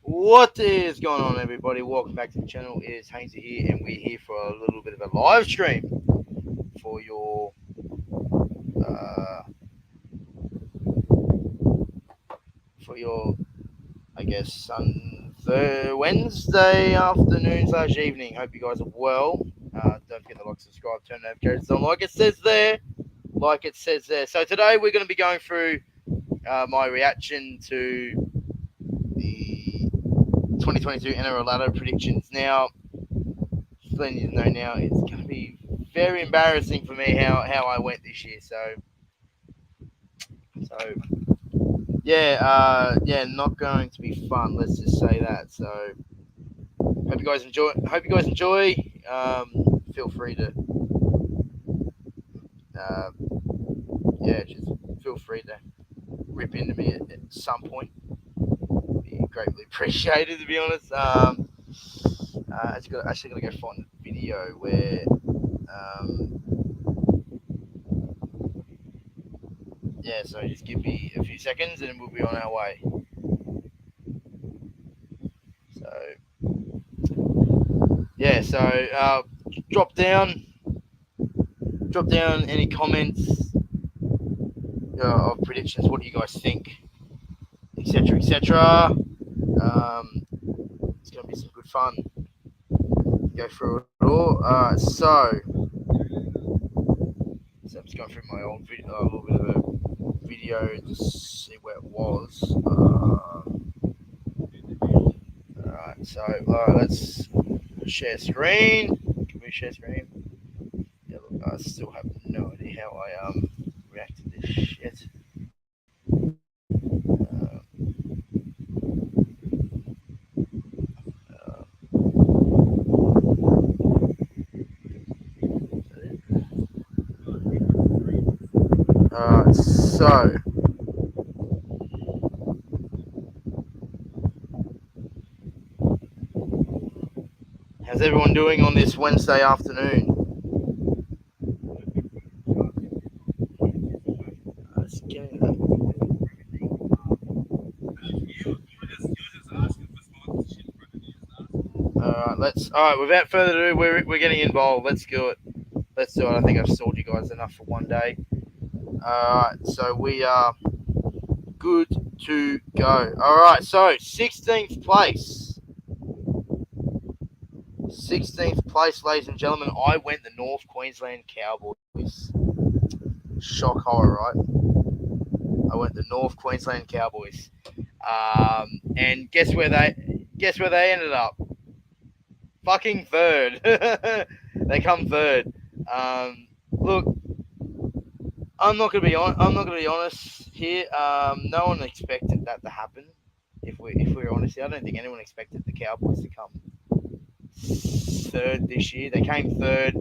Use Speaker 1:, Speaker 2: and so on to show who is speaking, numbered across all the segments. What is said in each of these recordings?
Speaker 1: What is going on, everybody? Welcome back to the channel. It is Hainsey here, and we're here for a little bit of a live stream for your, uh, for your, I guess, Wednesday afternoon slash evening. Hope you guys are well. Don't forget to like, subscribe, turn notifications on, like it says there. So today we're going to be going through my reaction to the 2022 NRL ladder predictions. Now, letting you know now, it's going to be very embarrassing for me how I went this year. So yeah, not going to be fun. Let's just say that. So hope you guys enjoy. Feel free to uh, just feel free to rip into me at some point. Be greatly appreciated, to be honest. Actually got to go find a video where so just give me a few seconds and we'll be on our way. So drop down any comments of predictions. What do you guys think, etc., etc. It's going to be some good fun. Go through it all. So I'm just going through my old video, a little bit of a video to see where it was. Alright, so let's share screen. Can we share screen? Yeah, look, I still have no idea how I react to this shit. So how's everyone doing on this Wednesday afternoon? Alright, without further ado, we're getting involved. Let's do it. I think I've sold you guys enough for one day. Alright, so we are good to go. Alright, so 16th place. 16th place, ladies and gentlemen. I went the North Queensland Cowboys. Shock horror, right? I went the North Queensland Cowboys. And guess where they ended up? Fucking third. They come third. Look, I'm not gonna be honest here. No one expected that to happen. If we're honest, I don't think anyone expected the Cowboys to come third this year. They came third,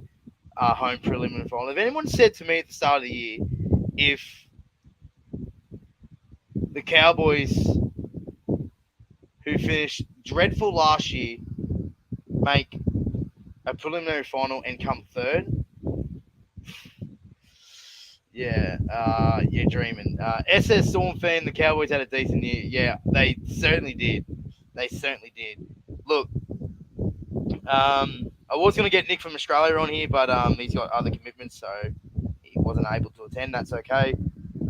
Speaker 1: home preliminary final. If anyone said to me at the start of the year, if the Cowboys, who finished dreadful last year, make a preliminary final and come third, you're dreaming. SS Storm fan, the Cowboys had a decent year. Yeah, they certainly did. Look, I was going to get Nick from Australia on here, but he's got other commitments, so he wasn't able to attend. That's okay.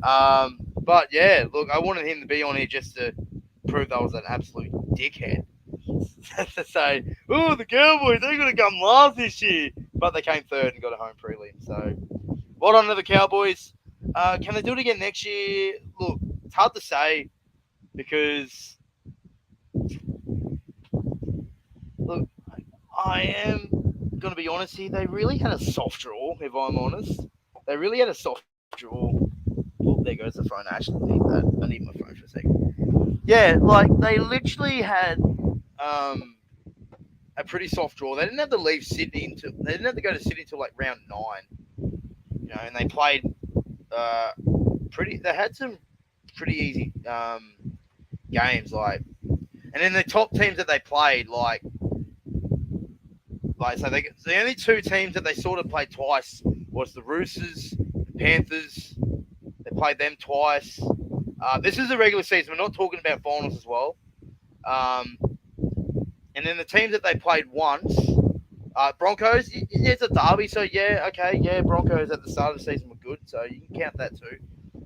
Speaker 1: But yeah, look, I wanted him to be on here just to prove that I was an absolute dickhead. To say, oh, the Cowboys, they're going to come last this year. But they came third and got a home prelim. So, well done to the Cowboys. Can they do it again next year? Look, it's hard to say because, look, I am going to be honest here. They really had a soft draw, if I'm honest. They really had a soft draw. Oh, there goes the phone. I actually need that. I need my phone for a second. Yeah, like, they literally had a pretty soft draw. They didn't have to leave Sydney until they didn't have to go to Sydney until like round 9. And they played They had some pretty easy games, like, and then the top teams that they played, so the only two teams that they sort of played twice was the Roosters, the Panthers. They played them twice. This is the regular season. We're not talking about finals as well. Um, and then the teams that they played once, Broncos, it's a derby, so yeah, okay, yeah, Broncos at the start of the season were good, so you can count that too.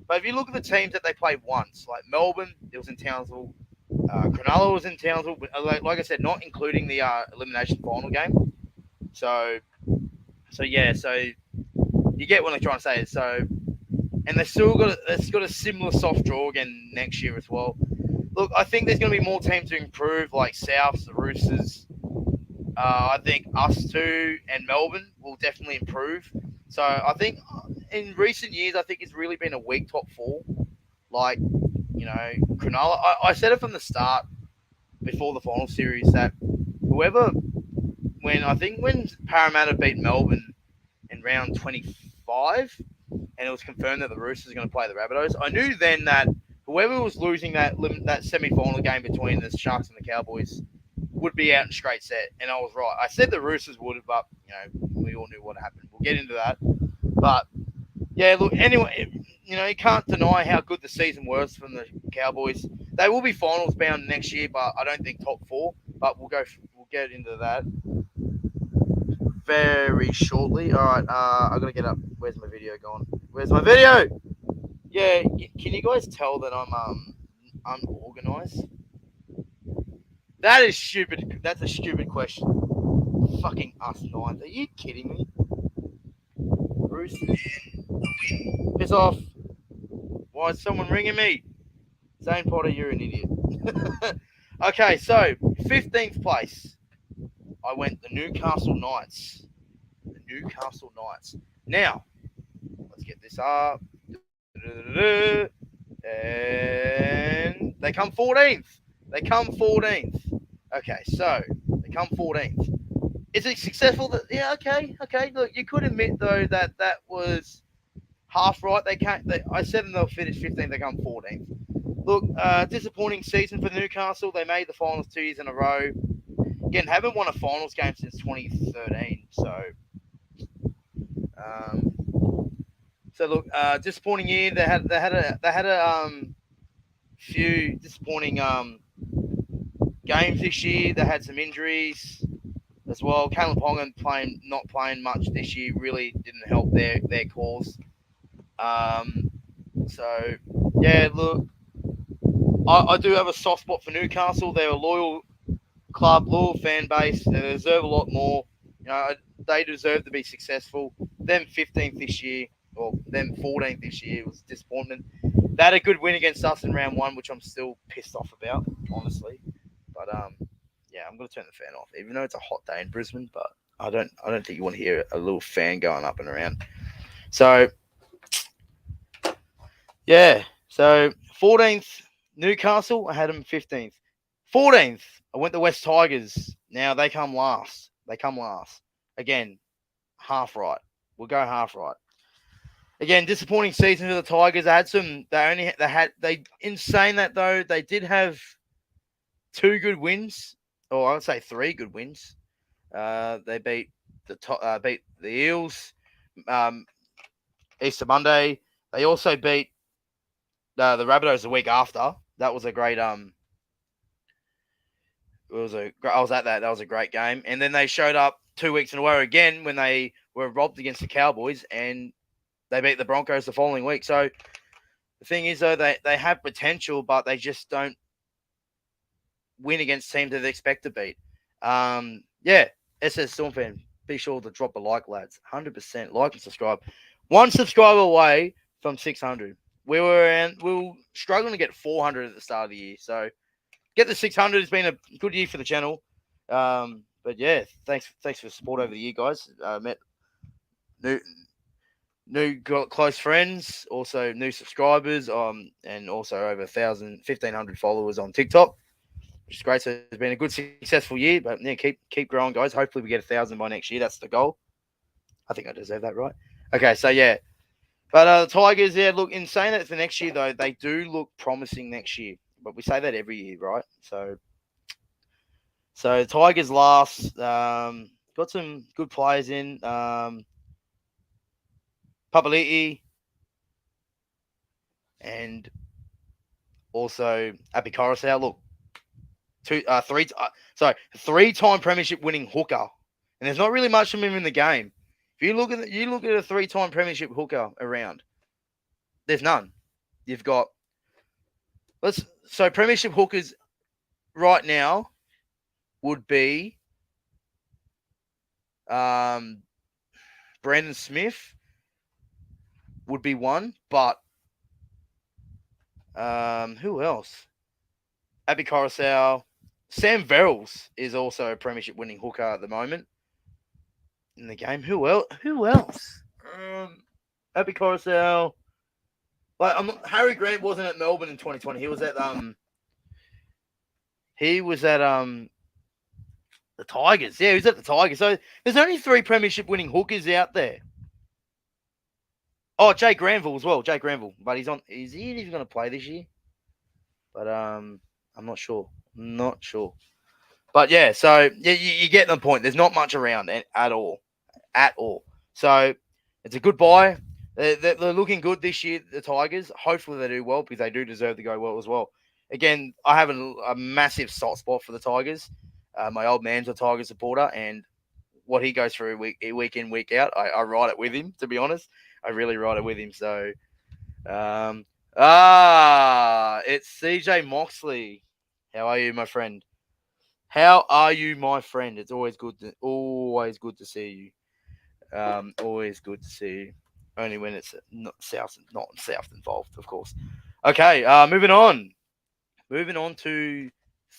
Speaker 1: But if you look at the teams that they played once, like Melbourne, it was in Townsville, Cronulla was in Townsville, but like I said, not including the elimination final game. So yeah, so you get what I'm trying to say. So, and they've got a similar soft draw again next year as well. Look, I think there's going to be more teams to improve, like Souths, the Roosters. I think us two and Melbourne will definitely improve. So I think in recent years, I think it's really been a weak top four. Like, Cronulla. I said it from the start before the final series that whoever, when Parramatta beat Melbourne in round 25, and it was confirmed that the Roosters are going to play the Rabbitohs, I knew then that whoever was losing that semi-final game between the Sharks and the Cowboys would be out in straight set, and I was right. I said the Roosters would, but we all knew what happened. We'll get into that, but yeah, look. Anyway, you can't deny how good the season was from the Cowboys. They will be finals bound next year, but I don't think top four. But we'll get into that very shortly. All right, I gotta get up. Where's my video gone? Where's my video? Yeah, can you guys tell that I'm unorganized? That is stupid. That's a stupid question. Fucking us nines. Are you kidding me? Roosters. Piss off. Why is someone ringing me? Zane Potter, you're an idiot. Okay, so 15th place. I went the Newcastle Knights. The Newcastle Knights. Now, let's get this up. And they come 14th. They come 14th. Okay, so they come 14th. Is it successful? Yeah, okay. Look, you could admit though that was half right. I said they'll finish 15th. They come 14th. Look, disappointing season for Newcastle. They made the finals 2 years in a row. Again, haven't won a finals game since 2013. So look, disappointing year. They had a few disappointing games this year. They had some injuries as well. Caleb Ponga not playing much this year really didn't help their cause. So yeah, look, I do have a soft spot for Newcastle. They're a loyal club, loyal fan base. They deserve a lot more. They deserve to be successful. Them 15th this year, or them 14th this year, was a disappointment. They had a good win against us in round one, which I'm still pissed off about, honestly. But yeah, I'm gonna turn the fan off, even though it's a hot day in Brisbane. But I don't think you want to hear a little fan going up and around. So yeah, so 14th Newcastle, I had them 15th. 14th, I went the West Tigers. Now they come last. Again, half right. We'll go half right. Again, disappointing season for the Tigers. In saying that though, they did have 2 good wins, or I would say 3 good wins. They beat the Eels, Easter Monday. They also beat the Rabbitohs the week after. That was a great I was at that. That was a great game. And then they showed up 2 weeks in a row again when they were robbed against the Cowboys, and they beat the Broncos the following week. So the thing is, though, they have potential, but they just don't win against teams that they expect to beat. Yeah, SS Storm fan, be sure to drop a like, lads. 100% like and subscribe. 1 subscriber away from 600. We were struggling to get 400 at the start of the year, so get the 600. It's been a good year for the channel. But yeah, thanks for the support over the year, guys. Met new close friends, also new subscribers, and also over 1,500 followers on TikTok, which is great. So it's been a good, successful year. But yeah, keep growing, guys. Hopefully we get 1,000 by next year. That's the goal. I think I deserve that, right? Okay, so yeah. But the Tigers, yeah, look, in saying that for next year, though, they do look promising next year. But we say that every year, right? So Tigers last. Got some good players in. Papali'i and Also, Api Coruscant. Look, three-time premiership winning hooker, and there's not really much of him in the game. If you look at a three-time premiership hooker around, there's none. You've got premiership hookers right now would be Brandon Smith would be one, but who else? Api Coruscant. Sam Verrills is also a premiership winning hooker at the moment in the game. Who else? Api Coruscant. Harry Grant wasn't at Melbourne in 2020. He was at the Tigers. Yeah, he was at the Tigers. So there's only 3 premiership winning hookers out there. Oh, Jake Granville as well. Jake Granville, but is he even going to play this year? But I'm not sure. But yeah, so you get the point. There's not much around at all. So it's a good buy. They're looking good this year, the Tigers. Hopefully they do well because they do deserve to go well as well. Again, I have a massive soft spot for the Tigers. My old man's a Tigers supporter, and what he goes through week in, week out, I ride it with him, to be honest. I really ride it with him. So, it's CJ Moxley. How are you, my friend? It's always good to see you. Always good to see you. Only when it's not South involved, of course. Okay, moving on. Moving on to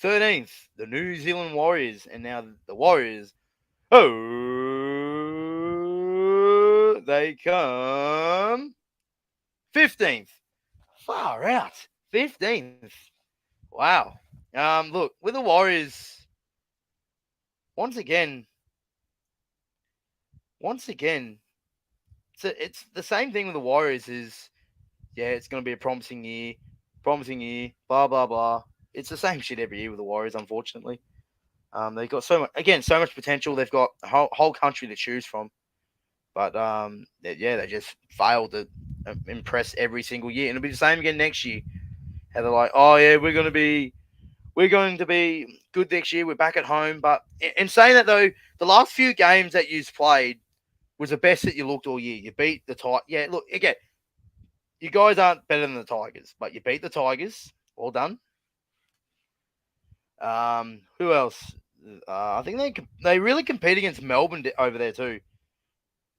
Speaker 1: 13th, the New Zealand Warriors, and now the Warriors. Oh, they come 15th. Far out, 15th. Wow. Look, with the Warriors, once again, it's the same thing with the Warriors. It's going to be a promising year, blah blah blah. It's the same shit every year with the Warriors, unfortunately. They've got so much potential. They've got a whole country to choose from, but they just fail to impress every single year, and it'll be the same again next year. How they're like, oh yeah, we're going to be good next year. We're back at home, but in saying that though, the last few games that you've played was the best that you looked all year. You beat the Tigers. Yeah, look, again, you guys aren't better than the Tigers, but you beat the Tigers. Well done. Who else? I think they really compete against Melbourne over there too.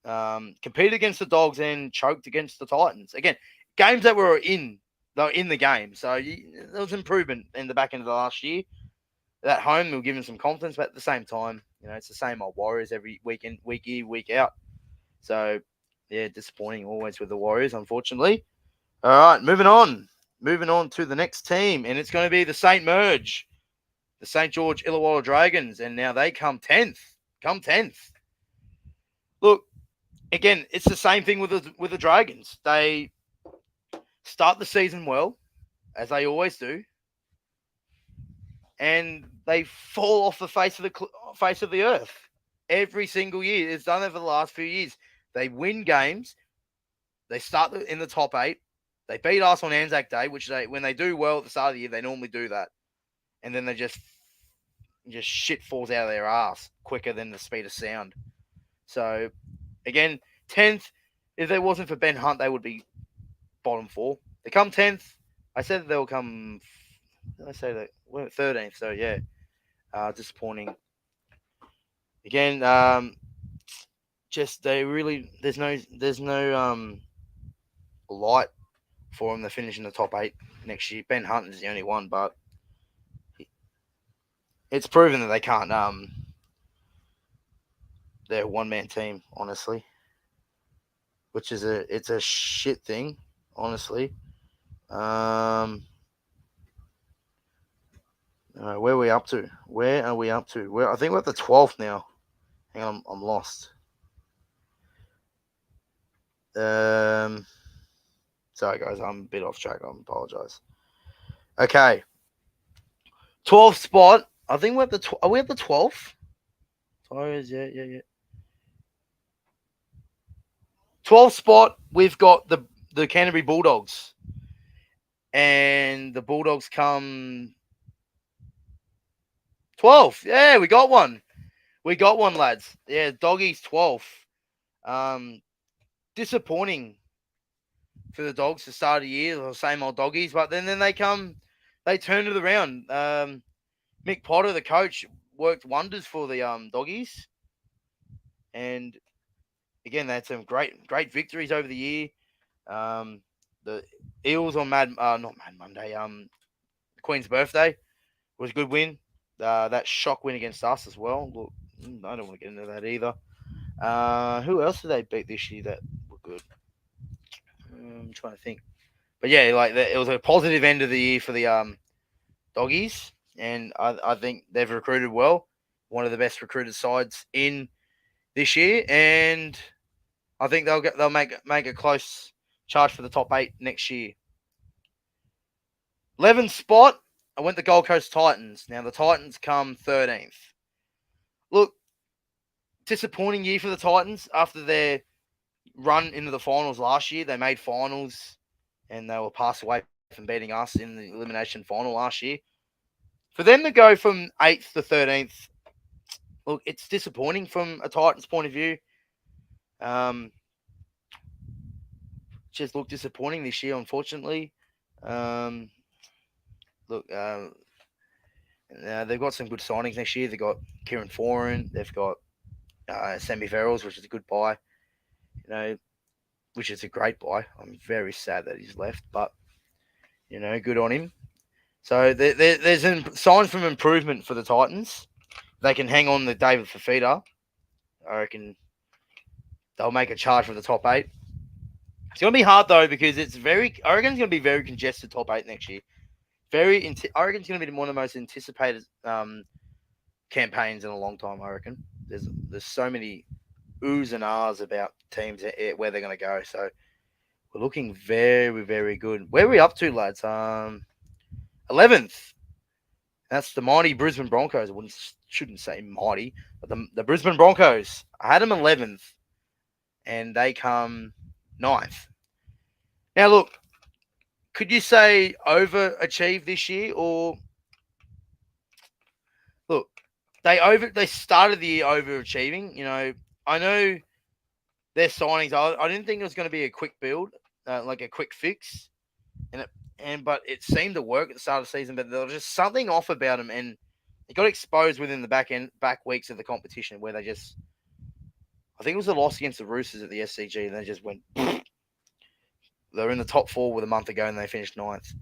Speaker 1: Competed against the Dogs and choked against the Titans. Again, games that were in the game. So there was improvement in the back end of the last year. At home, they were given some confidence, but at the same time, it's the same old Warriors every week in, week in, week out. So, yeah, disappointing always with the Warriors, unfortunately. All right, moving on. Moving on to the next team, and it's going to be the St. Merge, the St. George Illawarra Dragons, and now they come 10th. Look, again, it's the same thing with the Dragons. They start the season well, as they always do, and they fall off the face of the earth every single year. It's done it for the last few years. They win games. They start in the top 8. They beat us on Anzac Day, which when they do well at the start of the year, they normally do that, and then they just shit falls out of their ass quicker than the speed of sound. So, again, 10th. If there wasn't for Ben Hunt, they would be bottom 4. They come 10th. I said they'll come. Did I say that? We're 13th. So yeah, disappointing. Again, just there's no light for them to finish in the top 8 next year. Ben Hunt is the only one, but it's proven that they can't. They're a one-man team, honestly, which is it's a shit thing, honestly. Where are we up to? I think we're at the 12th now. Hang on, I'm lost. Sorry guys, I'm a bit off track. I apologize. Okay, 12th spot. I think we're at are we at the 12th? Sorry, yeah. 12th spot. We've got the Canterbury Bulldogs. And the Bulldogs come 12th. Yeah, we got one. We got one, lads. Yeah, Doggies 12th. Disappointing for the Dogs to start of the year, the same old Doggies, but then they turn it around. Mick Potter, the coach, worked wonders for the Doggies, and again they had some great victories over the year. The Eels on not Mad Monday, Queen's birthday was a good win. That shock win against us as well. Look, I don't want to get into that either. Who else did they beat this year that were good? I'm trying to think. But yeah, it was a positive end of the year for the Doggies, and I think they've recruited well. One of the best recruited sides in this year, and I think they'll make a close charge for the top 8 next year. 11th spot, I went the Gold Coast Titans. Now the Titans come 13th. Look, disappointing year for the Titans after their run into the finals last year. They made finals and they were passed away from beating us in the elimination final last year. For them to go from 8th to 13th, look, it's disappointing from a Titans point of view. Just looked disappointing this year, unfortunately. Look, they've got some good signings next year. They've got Kieran Foran. They've got Sammy Verrills, which is a good buy. Which is a great buy. I'm very sad that he's left, but good on him. So there's signs from improvement for the Titans. They can hang on to David Fifita. I reckon they'll make a charge for the top 8. It's going to be hard though because I reckon it's going to be very congested top 8 next year. I reckon it's going to be one of the most anticipated campaigns in a long time. I reckon there's so many oohs and ahs about teams where they're going to go. So we're looking very, very good. Where are we up to, lads? 11th. That's the mighty Brisbane Broncos. I shouldn't say mighty, but the Brisbane Broncos. I had them 11th, and they come 9th. Now, look, could you say overachieved this year, or look, they started the year overachieving. I know their signings. I didn't think it was going to be a quick build, like a quick fix, but it seemed to work at the start of the season. But there was just something off about them, and it got exposed within the back weeks of the competition where I think it was a loss against the Roosters at the SCG, and they just went. They were in the top 4 with a month ago, and they finished 9th.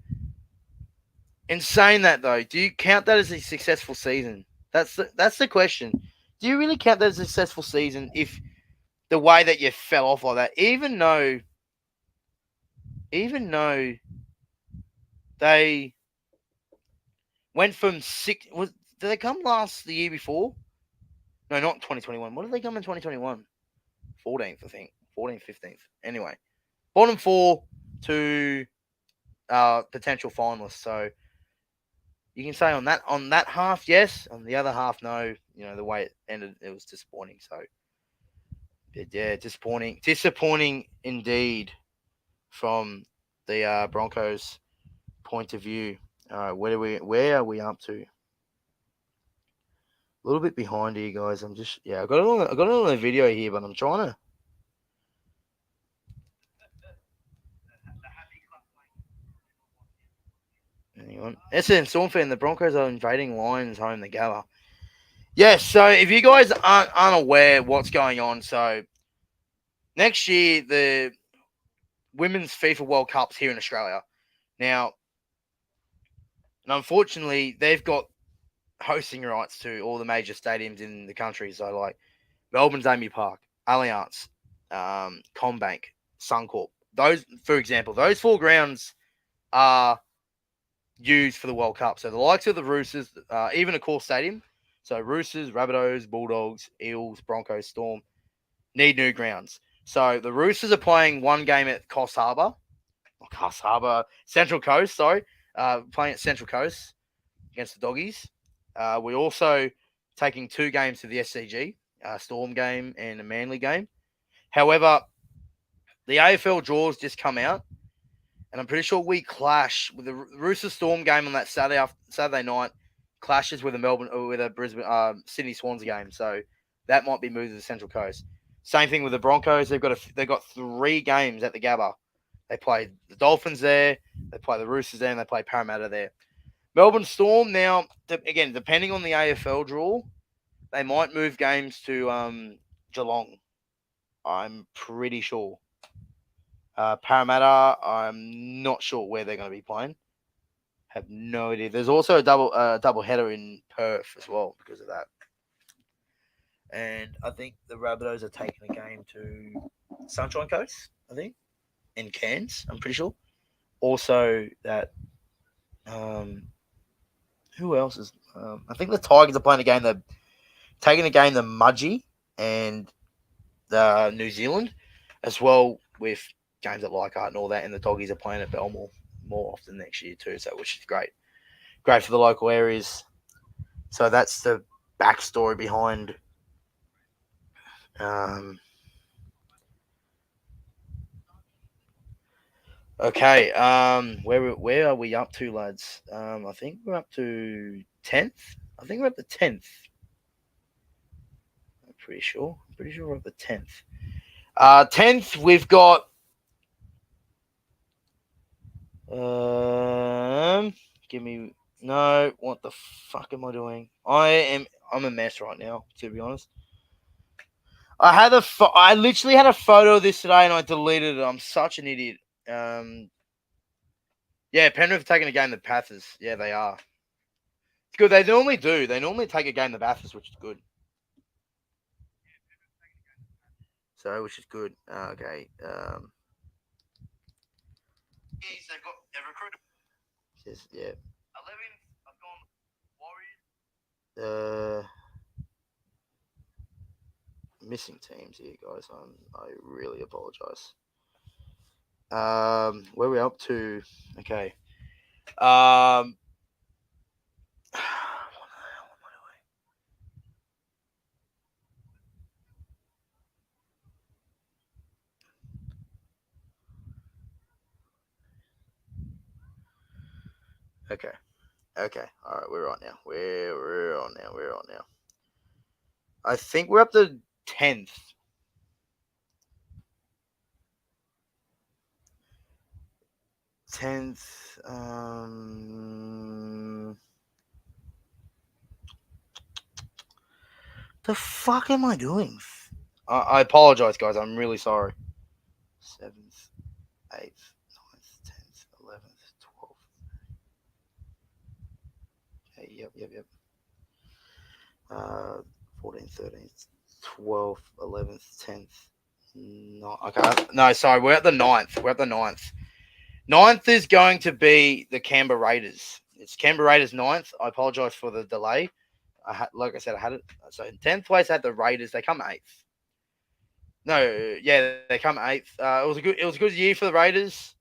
Speaker 1: In saying that, though, do you count that as a successful season? That's the question. Do you really count that as a successful season if the way that you fell off like that, even though they went from 6? Did they come the year before? No, not 2021. What did they come in 2021? 14th, I think. 14th, 15th. Anyway, bottom 4 to potential finalists. So you can say on that half, yes. On the other half, no. The way it ended, it was disappointing. So yeah, disappointing indeed from the Broncos' point of view. All right, where are we up to? A little bit behind here, guys. I got it on the video here, but I'm trying to. Hang on. Essendon Storm fan, the Broncos are invading Lions home, the Gala. Yes, so if you guys aren't unaware what's going on, so next year the Women's FIFA World Cup's here in Australia. Now, and unfortunately, they've got hosting rights to all the major stadiums in the country. So like Melbourne's Amy Park, Allianz, CommBank, Suncorp. Those, for example, those 4 grounds are used for the World Cup. So the likes of the Roosters, even Accor Stadium. So Roosters, Rabbitohs, Bulldogs, Eels, Broncos, Storm need new grounds. So the Roosters are playing one game at Central Coast, playing at Central Coast against the Doggies. We're also taking 2 games to the SCG, a Storm game and a Manly game. However, the AFL draws just come out, and I'm pretty sure we clash with the Rooster Storm game on that Saturday night. Clashes with a Brisbane Sydney Swans game, so that might be moved to the Central Coast. Same thing with the Broncos. They've got 3 games at the Gabba. They play the Dolphins there, they play the Roosters there, and they play Parramatta there. Melbourne Storm now, again, depending on the AFL draw, they might move games to Geelong. I'm pretty sure. Parramatta, I'm not sure where they're going to be playing. Have no idea. There's also a double header in Perth as well because of that. And I think the Rabbitohs are taking a game to Sunshine Coast, I think, in Cairns, I'm pretty sure. Also, that who else is? I think the Tigers are playing a game. They're taking a game to Mudgee and New Zealand, as well with games at Leichhardt and all that. And the Doggies are playing at Belmore more often next year too, so which is great for the local areas. So that's the backstory behind. Okay. Where are we up to, lads? I think we're up to 10th. I think we're up to 10th. I'm pretty sure. We're up to 10th. 10th, we've got. Give me. No, what the fuck am I doing? I'm a mess right now, to be honest. I literally had a photo of this today and I deleted it. I'm such an idiot. Yeah, Penrith are taking a game to Bathurst. Yeah, they are. It's good. They normally do. They normally take a game to Bathurst, which is good. So, which is good. Okay. They've recruited. Yes, yeah. 11. I've gone Warriors. Missing teams here, guys. I really apologize. Where are we up to? Okay. What the hell am I doing? Okay. All right, we're on now. We're on now. I think we're up to 10th. 10th. The fuck am I doing? I apologize, guys. I'm really sorry. 7th, 8th, 9th, 10th, 11th, 12th. Okay, yep. 14th, 13th, 12th, 11th, 10th. No, okay. No, sorry. We're at the 9th. 9th is going to be the Canberra Raiders. It's Canberra Raiders 9th. I apologize for the delay. Like I said, I had it. So in 10th place, I had the Raiders. They come 8th. No, yeah, they come 8th. It was a good year for the Raiders.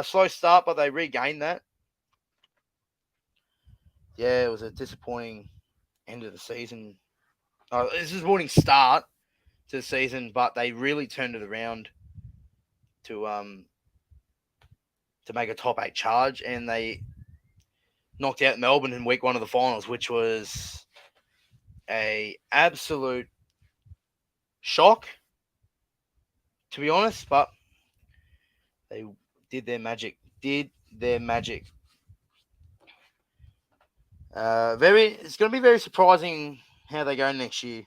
Speaker 1: Slow start, but they regained that. Yeah, it was a disappointing end of the season. This is a disappointing start to the season, but they really turned it around to make a top 8 charge, and they knocked out Melbourne in week 1 of the finals, which was a absolute shock, to be honest. But they did their magic. It's going to be very surprising how they go next year.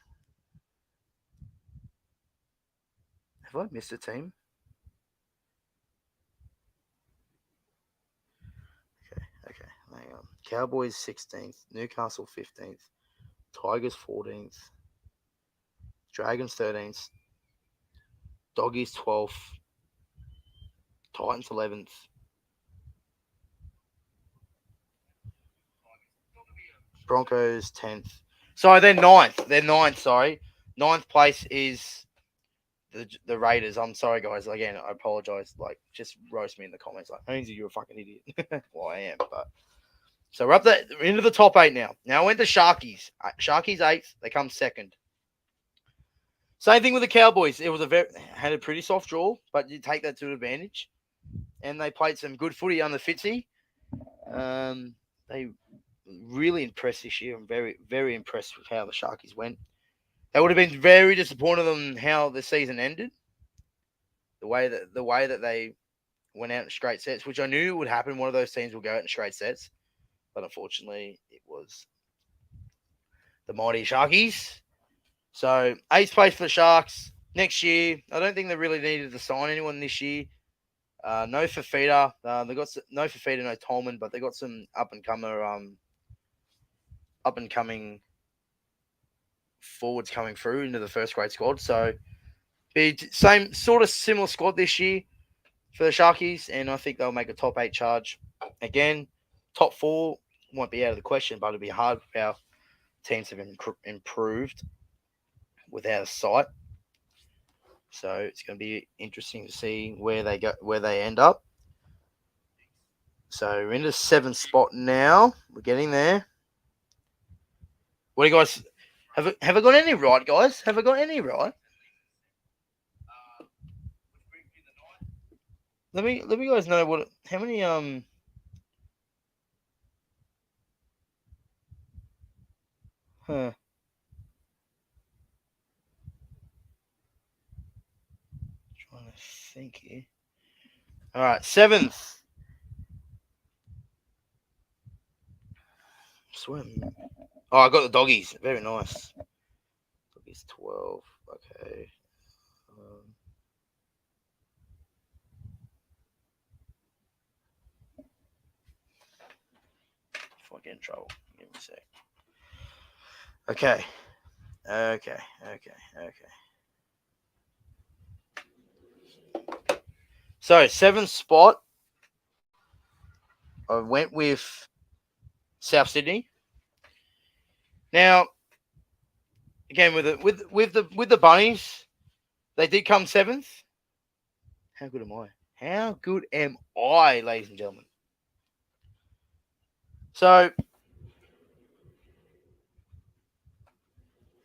Speaker 1: Have I missed a team? Okay. Hang on. Cowboys 16th, Newcastle 15th, Tigers 14th, Dragons 13th, Doggies 12th, Titans 11th. Broncos 10th. Sorry, they're 9th. Sorry. 9th place is the Raiders. I'm sorry, guys. Again, I apologize. Just roast me in the comments. Hainsey, you're a fucking idiot. Well, I am, but. So we're into the top 8 now. Now I went to Sharkies. Sharkies 8th. They come 2nd. Same thing with the Cowboys. It was had a pretty soft draw, but you take that to advantage. and they played some good footy under Fitzy. They really impressed this year. I'm very, very impressed with how the Sharkies went. They would have been very disappointed on how the season ended. The way that they went out in straight sets, which I knew would happen. One of those teams will go out in straight sets, but unfortunately, it was the mighty Sharkies. So 8th place for the Sharks next year. I don't think they really needed to sign anyone this year. No Fafita. They got no Fafita, no Tolman, but they got some up and coming forwards coming through into the first grade squad. So be same sort of similar squad this year for the Sharkies, and I think they'll make a top 8 charge again. Top 4 won't be out of the question, but it'll be hard with how teams have improved without a sight. So it's going to be interesting to see where they end up. So we're in the 7th spot now. We're getting there. What do you guys have I got any right, guys? Have I got any right? Let me guys know how many trying to think here. All right, 7th. Swim. Oh, I got the doggies. Very nice. Doggies 12. Okay. If I get in trouble, give me a sec. Okay. So 7th spot, I went with South Sydney. Now, again with the Bunnies, they did come 7th. How good am I? How good am I, ladies and gentlemen? So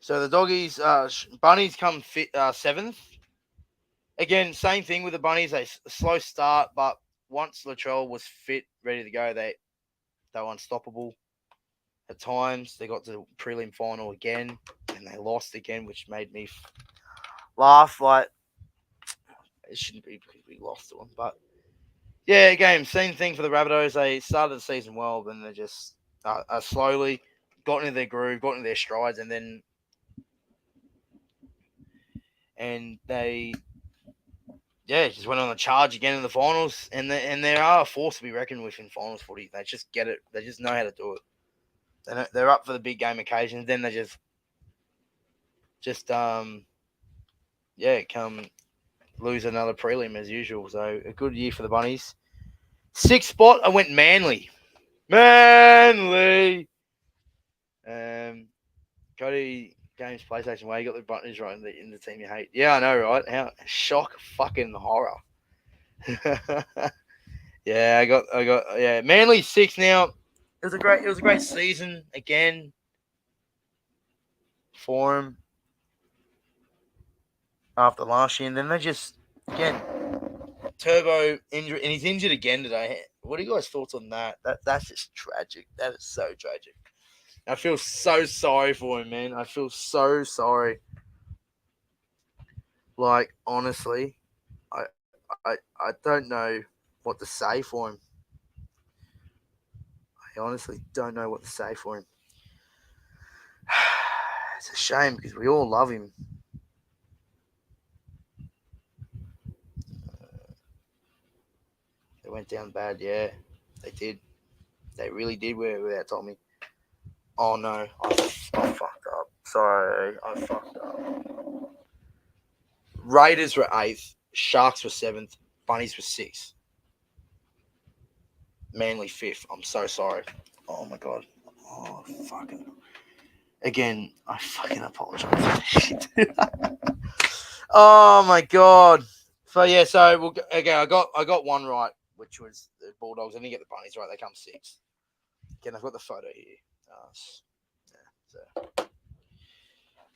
Speaker 1: the doggies, Bunnies come 7th. Again, same thing with the Bunnies. A slow start, but once Latrell was fit, ready to go, they were unstoppable. At times, they got to the prelim final again, and they lost again, which made me laugh. Like, it shouldn't be because we lost to them. But, yeah, again, same thing for the Rabbitohs. They started the season well, then they just slowly got into their groove, got into their strides, and they just went on a charge again in the finals, and they are a force to be reckoned with in finals footy. They just get it. They just know how to do it. They're up for the big game occasions. Then they come lose another prelim as usual. So a good year for the Bunnies. 6th spot, I went Manly. Manly. Cody Games PlayStation Way, you got the Bunnies right in the team you hate. Yeah, I know, right? How shock, fucking horror. Yeah, I got Manly 6 now. It was a great season again for him after last year, and then they just again Turbo injury, and he's injured again today. What are you guys' thoughts on that? That's just tragic. That is so tragic. I feel so sorry for him, man. I feel so sorry. Like, honestly, I don't know what to say for him. I honestly don't know what to say for him. It's a shame because we all love him. They went down bad, yeah. They did. They really did without Tommy. Oh no, I fucked up. Sorry, I fucked up. Raiders were 8th, Sharks were 7th, Bunnies were 6th. Manly 5th. I'm so sorry. Oh my god. Oh fucking. Again, I fucking apologize for this shit. Oh my god. So yeah, so I got one right, which was the Bulldogs. I didn't get the Bunnies right. They come 6th. Again, I've got the photo here.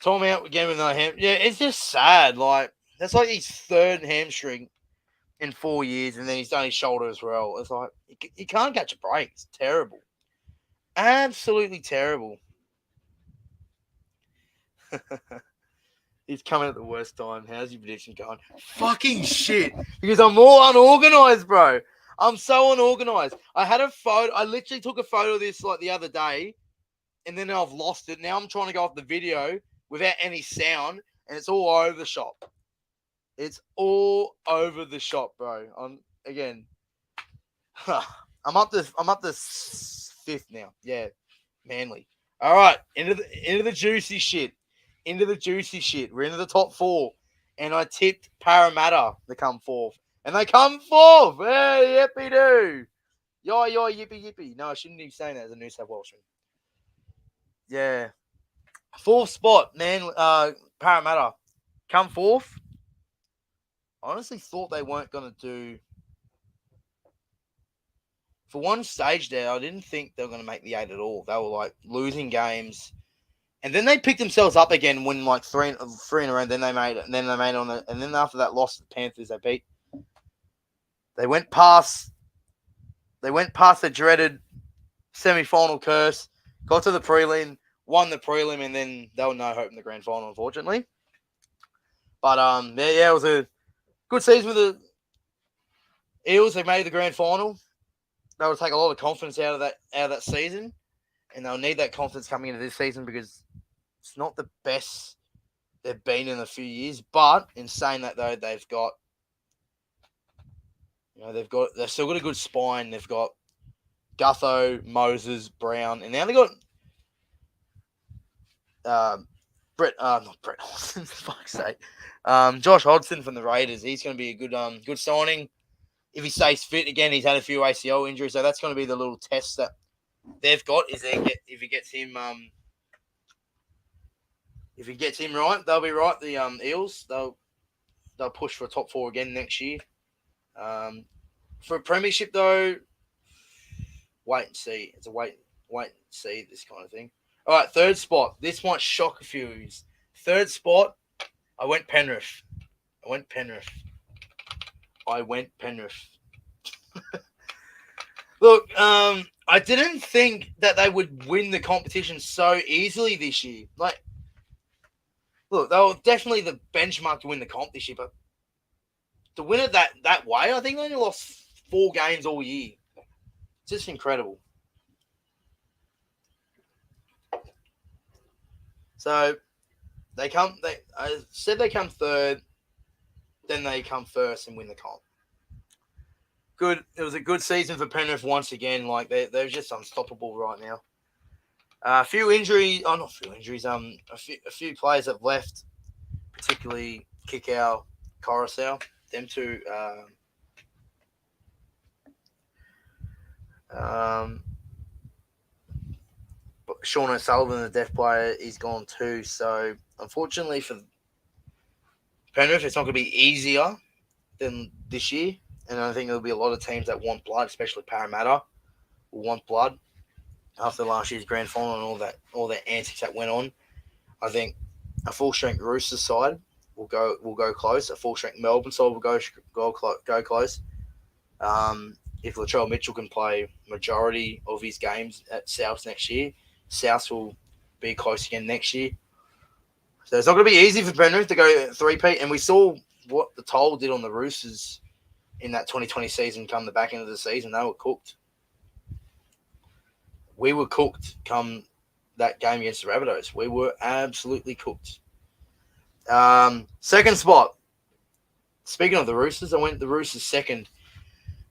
Speaker 1: Tom out again with no ham. Yeah, it's just sad. Like, that's like his 3rd hamstring in 4 years, and then he's done his shoulder as well. It's like you can't catch a break. It's terrible, absolutely terrible. He's coming at the worst time. How's your prediction going? Fucking shit. Because I'm all unorganized, bro. I'm so unorganized. I had a photo. I literally took a photo of this like the other day, and then I've lost it. Now I'm trying to go off the video without any sound, and it's all over the shop. It's all over the shop, bro. Again. I'm up to fifth now. Yeah, Manly. All right, into the juicy shit. Into the juicy shit. We're into the top 4, and I tipped Parramatta to come fourth, and they come fourth. Hey, yippee doo! Yo, yippee yippee. No, I shouldn't be saying that as a New South Welshman. Yeah, fourth spot, man. Parramatta come fourth. I honestly thought they weren't gonna do. For one stage there, I didn't think they were going to make the 8 at all. They were like losing games, and then they picked themselves up again, win like three in a row. Then they made it, and then they made it on the, and then after that loss to the Panthers, they beat. They went past the dreaded semi-final curse, got to the prelim, won the prelim, and then they were no hope in the grand final, unfortunately. But yeah, it was a good season with the Eels. They made the grand final. They will take a lot of confidence out of that season, and they'll need that confidence coming into this season because it's not the best they've been in a few years. But in saying that, though, they've still got a good spine. They've got Gutho, Moses, Brown, and now they got not Brett Hodgson, for fuck's sake. Josh Hodgson from the Raiders. He's going to be a good signing. If he stays fit again, he's had a few ACL injuries, so that's going to be the little test that they've got. If he gets him, right, they'll be right. The Eels, they'll push for a top 4 again next year. For a premiership though, wait and see. It's a wait and see, this kind of thing. All right, third spot. This might shock a few. Third spot, I went Penrith. Look, I didn't think that they would win the competition so easily this year. Like, look, they were definitely the benchmark to win the comp this year, but to win it that way, I think they only lost 4 games all year. It's just incredible. So I said they come third, then they come first and win the comp. Good. It was a good season for Penrith once again. Like they're just unstoppable right now. A few injuries. Oh, not a few injuries. A few players have left, particularly Kikau, Coruscant. Them two. Sean O'Sullivan, the deaf player, is gone too. So unfortunately for Penrith, it's not going to be easier than this year. And I think there'll be a lot of teams that want blood, especially Parramatta, will want blood after last year's grand final and all that antics that went on. I think a full strength Roosters side will go close. A full strength Melbourne side will go close. If Latrell Mitchell can play majority of his games at South next year, South will be close again next year. So it's not going to be easy for Penrith to go 3-peat. And we saw what the Toll did on the Roosters in that 2020 season come the back end of the season. They were cooked. We were cooked come that game against the Rabbitohs. We were absolutely cooked. Second spot. Speaking of the Roosters, I went the Roosters second.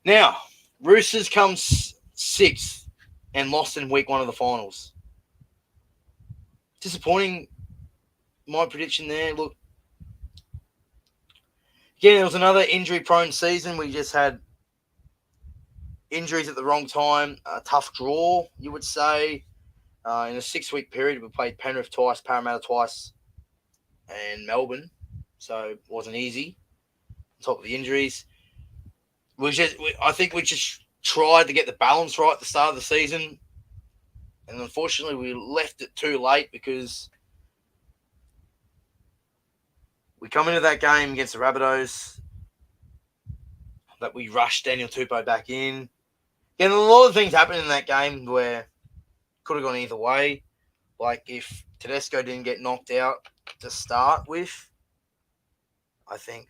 Speaker 1: Now, Roosters comes 6th and lost in week 1 of the finals. Disappointing, my prediction there. Look, again, it was another injury-prone season. We just had injuries at the wrong time. A tough draw, you would say. In a 6-week period, we played Penrith twice, Parramatta twice, and Melbourne. So it wasn't easy. On top of the injuries. I think we just tried to get the balance right at the start of the season. And unfortunately, we left it too late because we come into that game against the Rabbitohs. that we rushed Daniel Tupou back in. And a lot of things happened in that game where could have gone either way. Like if Tedesco didn't get knocked out to start with, I think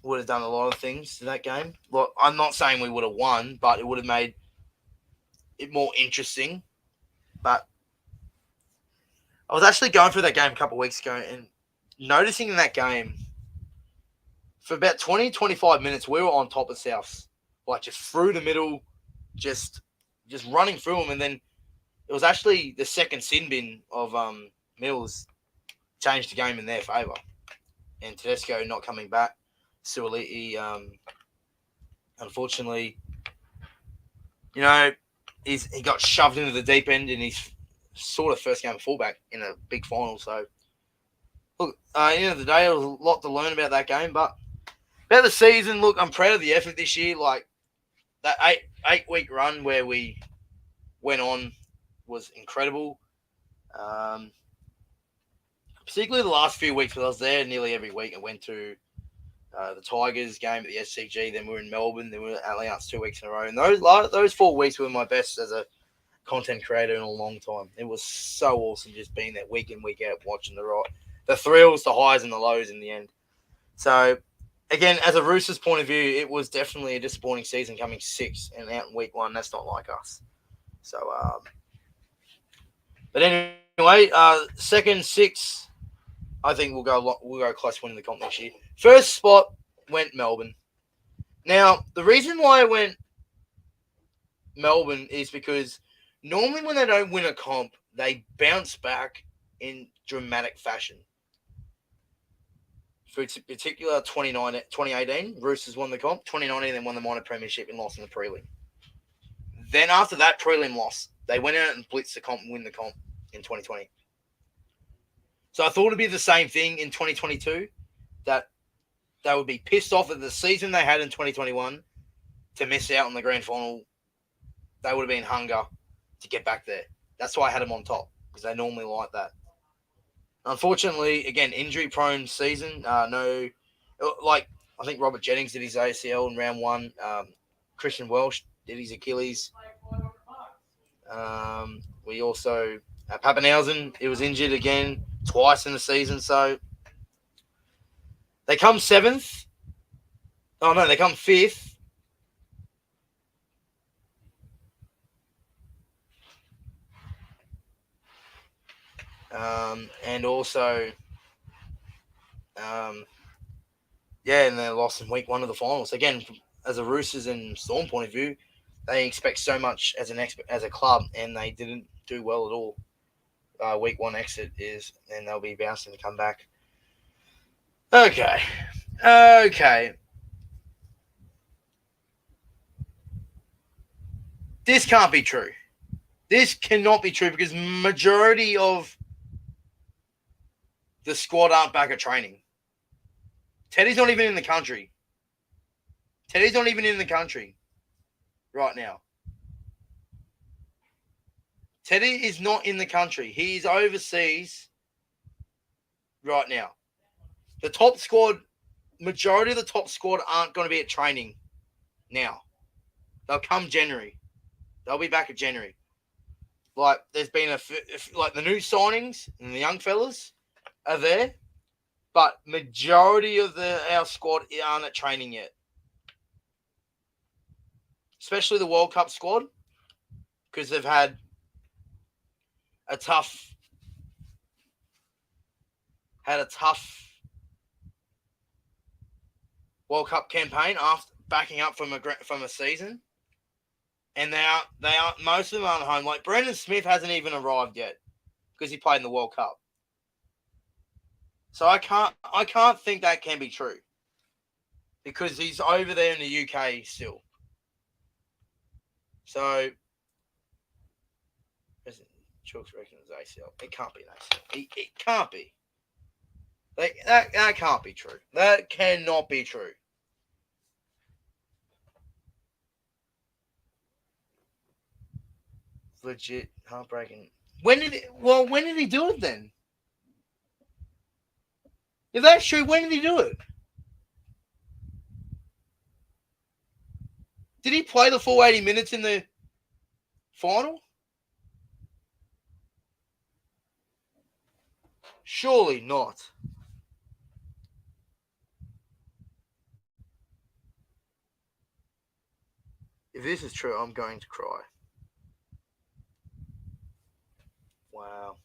Speaker 1: would have done a lot of things to that game. Look, I'm not saying we would have won, but it would have made it more interesting. But I was actually going through that game a couple of weeks ago and noticing in that game, for about 20, 25 minutes, we were on top of Souths. Like just through the middle, just running through them. And then it was actually the second sin bin of Mills changed the game in their favour. And Tedesco not coming back. Suoliti, unfortunately, he got shoved into the deep end in his sort of first game of fullback in a big final. So, look, at the end of the day, there was a lot to learn about that game. But about the season, look, I'm proud of the effort this year. Like, that eight-week run where we went on was incredible. Particularly the last few weeks, because I was there nearly every week. I went to the Tigers game at the SCG, then we were in Melbourne, then we were at Allianz 2 weeks in a row. And those 4 weeks were my best as a content creator in a long time. It was so awesome just being there week in, week out, watching the thrills, the highs and the lows in the end. So, again, as a Roosters point of view, it was definitely a disappointing season coming 6th and out in week 1. That's not like us. So, but anyway, second 6, I think we'll go close winning the comp next year. First spot went Melbourne. Now, the reason why I went Melbourne is because normally when they don't win a comp, they bounce back in dramatic fashion. For particular, 2018, Roosters won the comp. 2019, they won the minor premiership and lost in the prelim. Then after that prelim loss, they went out and blitzed the comp and win the comp in 2020. So I thought it'd be the same thing in 2022, that they would be pissed off at the season they had in 2021 to miss out on the grand final. They would have been hunger to get back there. That's why I had them on top, because they normally like that. Unfortunately, again, injury-prone season. I think Robert Jennings did his ACL in round 1. Christian Welch did his Achilles. We also Pappenhausen, he was injured again twice in the season. So they come 7th. Oh no, they come 5th. And also, and they lost in week 1 of the finals. Again, as a Roosters and Storm point of view, they expect so much as a club, and they didn't do well at all. Week 1 exit is, and they'll be bouncing to come back. Okay. This can't be true. This cannot be true because majority of the squad aren't back at training. Teddy's not even in the country. Right now. Teddy is not in the country. He's overseas right now. The top squad, majority of the top squad aren't going to be at training now. They'll come January. They'll be back at January. Like, there's been the new signings and the young fellas are there, but majority of our squad aren't at training yet. Especially the World Cup squad, because they've had a tough World Cup campaign after backing up from a season, and they are most of them aren't home. Like Brandon Smith hasn't even arrived yet because he played in the World Cup. So I can't think that can be true because he's over there in the UK still. So Chooks reckons ACL. It can't be an ACL. It can't be. That can't be true. That cannot be true. Legit heartbreaking. When did he do it then? If that's true, when did he do it? Did he play the full 80 minutes in the final? Surely not. If this is true, I'm going to cry. Wow.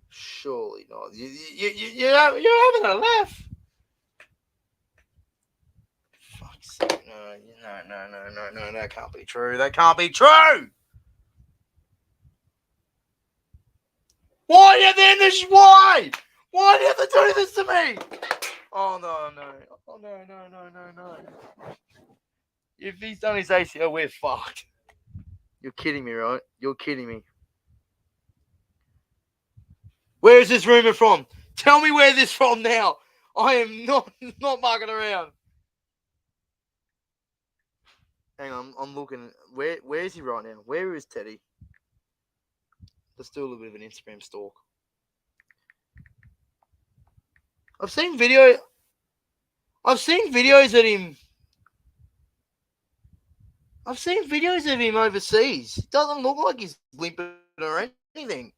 Speaker 1: Surely not. You're having a laugh. Fuck's sake. No. That can't be true. That can't be true. Why do you have to end this? Why? Why do you have to do this to me? Oh, no. Oh, no. If he's done his ACL, we're fucked. You're kidding me, right? You're kidding me. Where is this rumor from? Tell me where this from now. I am not mucking around. Hang on, I'm looking. Where is he right now? Where is Teddy? Let's do a little bit of an Instagram stalk. I've seen videos of him. I've seen videos of him overseas. It doesn't look like he's limping or anything.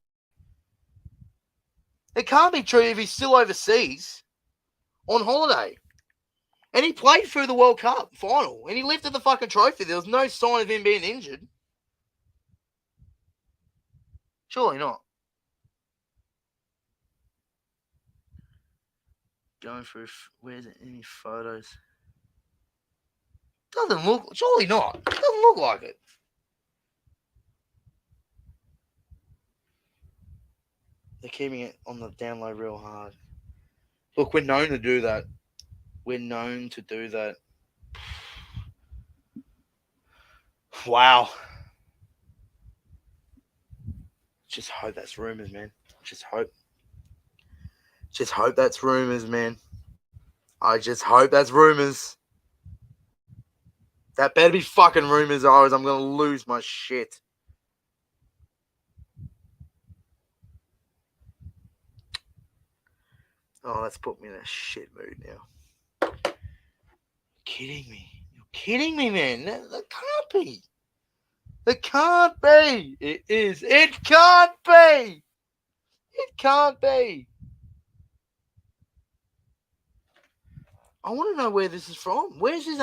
Speaker 1: It can't be true if he's still overseas on holiday. And he played through the World Cup final. And he lifted the fucking trophy. There was no sign of him being injured. Surely not. Going through, where's it? Any photos? Doesn't look, surely not. Doesn't look like it. They're keeping it on the download real hard. Look, we're known to do that. Wow. Just hope that's rumors, man. Just hope that's rumors, man. I just hope that's rumors. That better be fucking rumors, or I'm gonna lose my shit. Oh, that's put me in a shit mood now. Kidding me? You're kidding me, man. That can't be. It can't be. It is. It can't be. It can't be. I want to know where this is from. Where's his?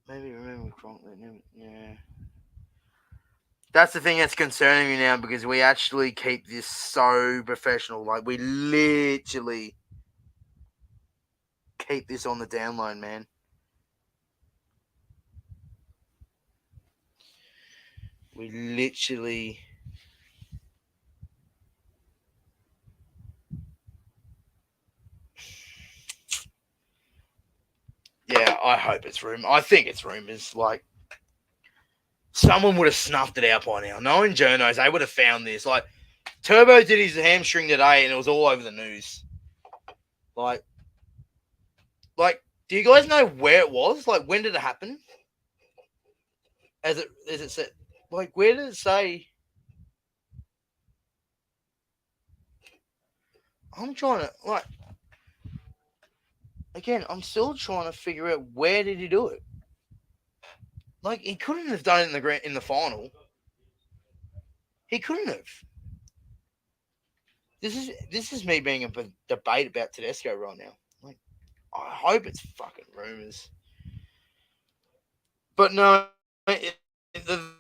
Speaker 1: Maybe remember from. Yeah. That's the thing that's concerning me now, because we actually keep this so professional. Like, we literally keep this on the download, man. We literally. Yeah, I hope it's rumors. I think it's rumors. Like, someone would have snuffed it out by now. Knowing journos, they would have found this. Like, Turbo did his hamstring today, and it was all over the news. Like, do you guys know where it was? Like, when did it happen? As it said, like, where did it say? I'm trying to, like, again, I'm still trying to figure out where did he do it. Like, he couldn't have done it in the final. He couldn't have. This is me being a debate about Tedesco right now. Like, I hope it's fucking rumors. But no, the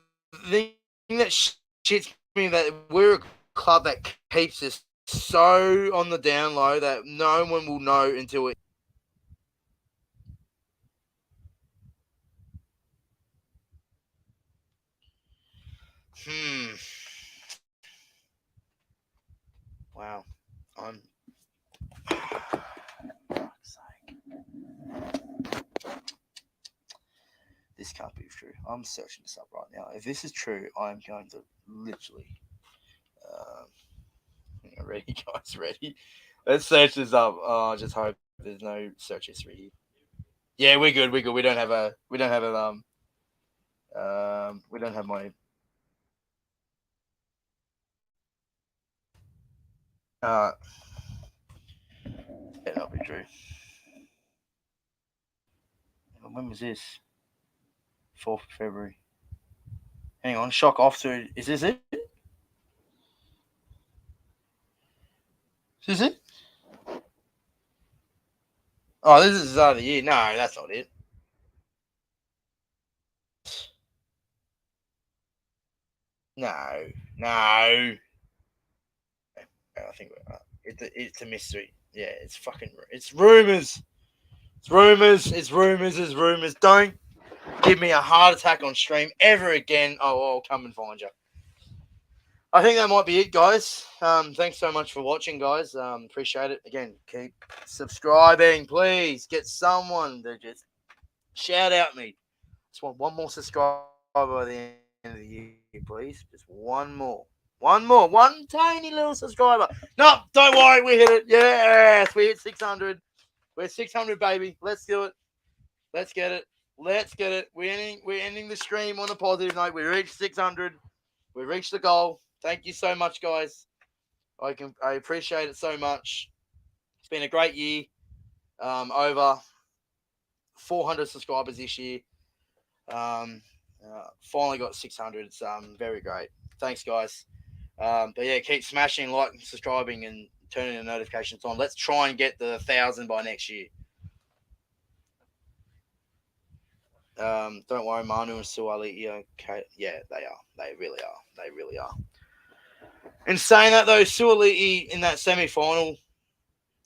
Speaker 1: thing that shits me that we're a club that keeps this so on the down low that no one will know until it. Wow. I'm. Fuck's sake. This can't be true. I'm searching this up right now. If this is true, I'm going to literally. Ready, guys? Ready? Let's search this up. Oh, I just hope there's no search history here. Yeah, we're good. We don't have a. We don't have my. Better not be true. When was this? 4th of February. Hang on, shock officer. Is this it? Is this it? Oh, this is the start of the year. No, that's not it. No. I think it's a mystery. Yeah, it's rumors. It's rumors. Don't give me a heart attack on stream ever again. Oh, I'll come and find you. I think that might be it, guys. Thanks so much for watching, guys. Appreciate it. Again, keep subscribing, please. Get someone to just shout out me. Just want one more subscriber by the end of the year, please. Just one more. One tiny little subscriber. No, don't worry, we hit it. Yes, we hit 600. We're 600, baby. Let's do it. Let's get it. We're ending the stream on a positive note. We reached 600. We reached the goal. Thank you so much, guys. I appreciate it so much. It's been a great year. Over 400 subscribers this year. Finally got 600. It's very great. Thanks, guys. But yeah, keep smashing like and subscribing and turning the notifications on. Let's try and get the 1,000 by next year. Don't worry, Manu and Suaalii. Okay, yeah, they are. They really are. In saying that, though, Suaalii in that semi-final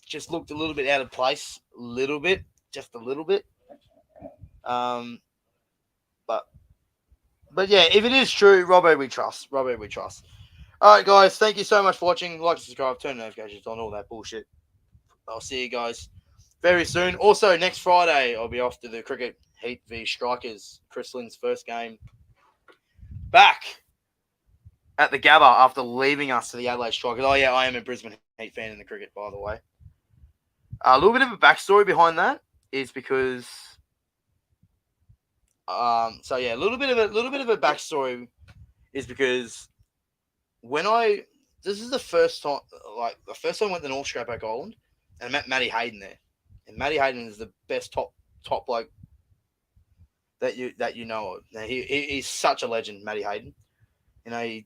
Speaker 1: just looked a little bit out of place. Just a little bit. But yeah, if it is true, Robbo we trust. All right, guys, thank you so much for watching. Like, subscribe, turn notifications on, all that bullshit. I'll see you guys very soon. Also, next Friday, I'll be off to the Cricket Heat v Strikers. Chris Lynn's first game back at the Gabba after leaving us to the Adelaide Strikers. Oh, yeah, I am a Brisbane Heat fan in the cricket, by the way. A little bit of a backstory behind that is because... a little bit of a backstory is because this is the first time I went to North Stradbroke Island and I met Matty Hayden there, and Matty Hayden is the best top bloke that you know of. Now, he's such a legend, Matty Hayden. He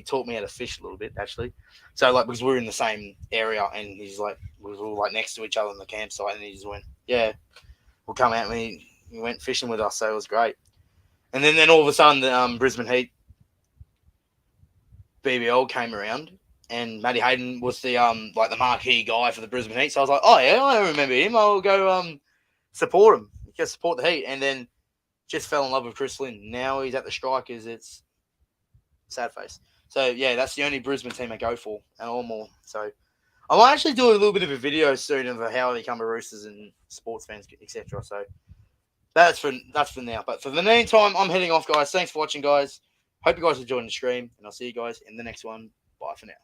Speaker 1: taught me how to fish a little bit actually. So because we were in the same area and he's we were all next to each other on the campsite, and he just went, yeah, we'll come out, and he went fishing with us, so it was great. And then all of a sudden, the Brisbane Heat BBL came around, and Matty Hayden was the the marquee guy for the Brisbane Heat. So I was like, oh yeah, I remember him. I'll go support him. Just support the Heat, and then just fell in love with Chris Lynn. Now he's at the Strikers. It's sad face. So yeah, that's the only Brisbane team I go for, and all more. So I might actually do a little bit of a video soon of how I become a Roosters and sports fans, etc. So that's for now. But for the meantime, I'm heading off, guys. Thanks for watching, guys. Hope you guys enjoyed the stream, and I'll see you guys in the next one. Bye for now.